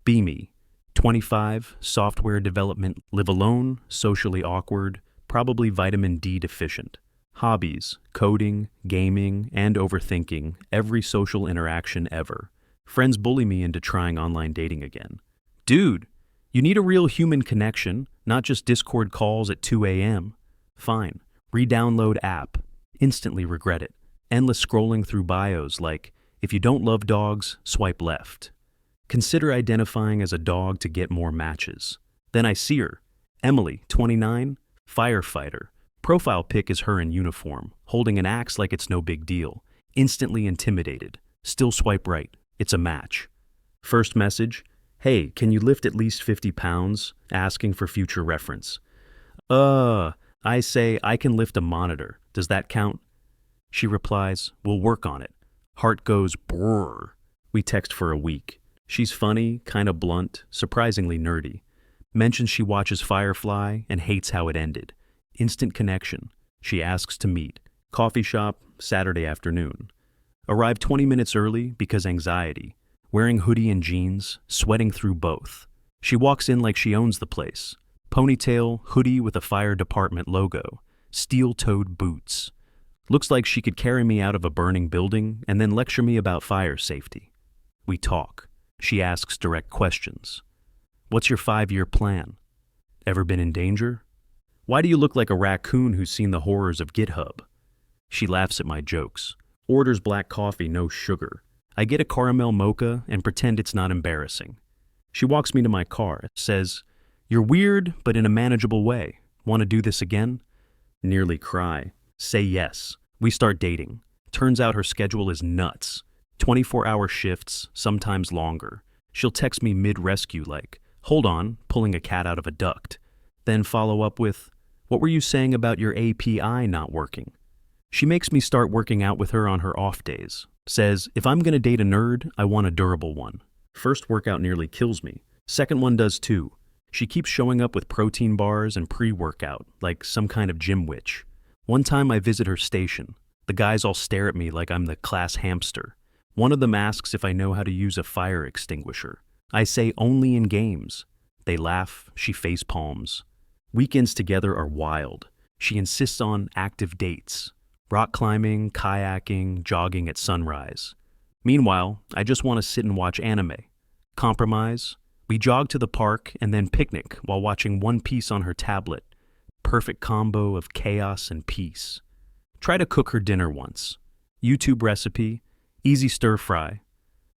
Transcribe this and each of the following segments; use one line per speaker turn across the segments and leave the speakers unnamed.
Beamy, 25, software development, live alone, socially awkward, probably vitamin D deficient. Hobbies, coding, gaming, and overthinking every social interaction ever. Friends bully me into trying online dating again. Dude, you need a real human connection, not just Discord calls at 2 a.m. Fine, re-download app. Instantly regret it. Endless scrolling through bios like, if you don't love dogs, swipe left. Consider identifying as a dog to get more matches. Then I see her. Emily, 29, Firefighter. Profile pic is her in uniform, holding an axe like it's no big deal. Instantly intimidated. Still swipe right. It's a match. First message, hey, can you lift at least 50 pounds? Asking for future reference. I say I can lift a monitor. Does that count? She replies, we'll work on it. Heart goes brrr. We text for a week. She's funny, kinda blunt, surprisingly nerdy. Mentions she watches Firefly and hates how it ended. Instant connection. She asks to meet. Coffee shop, Saturday afternoon. Arrive 20 minutes early because anxiety. Wearing hoodie and jeans, sweating through both. She walks in like she owns the place. Ponytail, hoodie with a fire department logo. Steel-toed boots. Looks like she could carry me out of a burning building and then lecture me about fire safety. We talk. She asks direct questions. What's your 5-year plan? Ever been in danger? Why do you look like a raccoon who's seen the horrors of GitHub? She laughs at my jokes. Orders black coffee, no sugar. I get a caramel mocha and pretend it's not embarrassing. She walks me to my car, says, you're weird, but in a manageable way. Want to do this again? Nearly cry. Say yes. We start dating. Turns out her schedule is nuts. 24-hour shifts, sometimes longer. She'll text me mid-rescue like, hold on, pulling a cat out of a duct. Then follow up with, what were you saying about your API not working? She makes me start working out with her on her off days. Says, if I'm gonna date a nerd, I want a durable one. First workout nearly kills me. Second one does too. She keeps showing up with protein bars and pre-workout, like some kind of gym witch. One time I visit her station. The guys all stare at me like I'm the class hamster. One of them asks if I know how to use a fire extinguisher. I say only in games. They laugh, she face palms. Weekends together are wild. She insists on active dates. Rock climbing, kayaking, jogging at sunrise. Meanwhile, I just want to sit and watch anime. Compromise. We jog to the park and then picnic while watching One Piece on her tablet. Perfect combo of chaos and peace. Try to cook her dinner once. YouTube recipe, easy stir fry.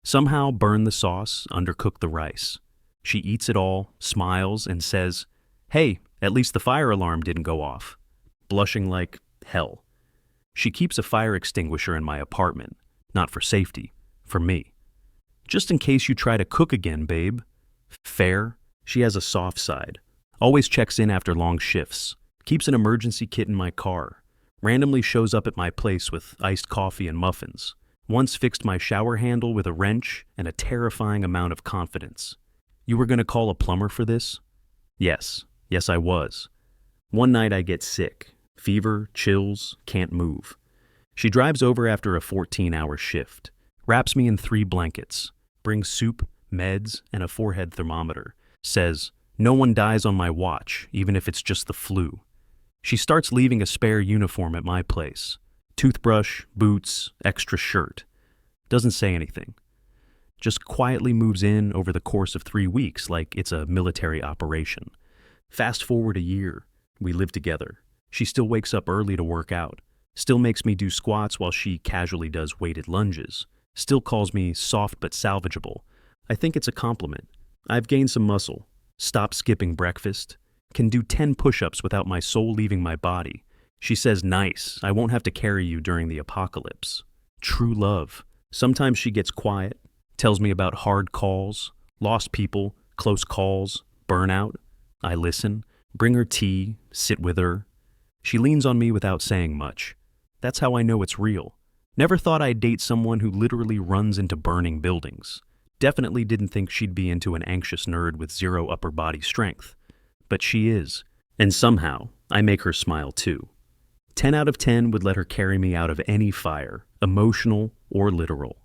Somehow burn the sauce, undercook the rice. She eats it all, smiles, and says, hey, at least the fire alarm didn't go off. Blushing like hell. She keeps a fire extinguisher in my apartment. Not for safety, for me. Just in case you try to cook again, babe. Fair. She has a soft side. Always checks in after long shifts. Keeps an emergency kit in my car. Randomly shows up at my place with iced coffee and muffins. Once fixed my shower handle with a wrench and a terrifying amount of confidence. You were going to call a plumber for this? Yes. Yes, I was. One night I get sick. Fever, chills, can't move. She drives over after a 14-hour shift. Wraps me in 3 blankets. Brings soup, meds, and a forehead thermometer. Says, no one dies on my watch, even if it's just the flu. She starts leaving a spare uniform at my place. Toothbrush, boots, extra shirt. Doesn't say anything. Just quietly moves in over the course of 3 weeks like it's a military operation. Fast forward a year. We live together. She still wakes up early to work out. Still makes me do squats while she casually does weighted lunges. Still calls me soft but salvageable. I think it's a compliment. I've gained some muscle. Stopped skipping breakfast. Can do 10 push-ups without my soul leaving my body. She says, nice, I won't have to carry you during the apocalypse. True love. Sometimes she gets quiet, tells me about hard calls, lost people, close calls, burnout. I listen, bring her tea, sit with her. She leans on me without saying much. That's how I know it's real. Never thought I'd date someone who literally runs into burning buildings. Definitely didn't think she'd be into an anxious nerd with 0 upper body strength. But she is. And somehow, I make her smile too. 10 out of 10 would let her carry me out of any fire, emotional or literal.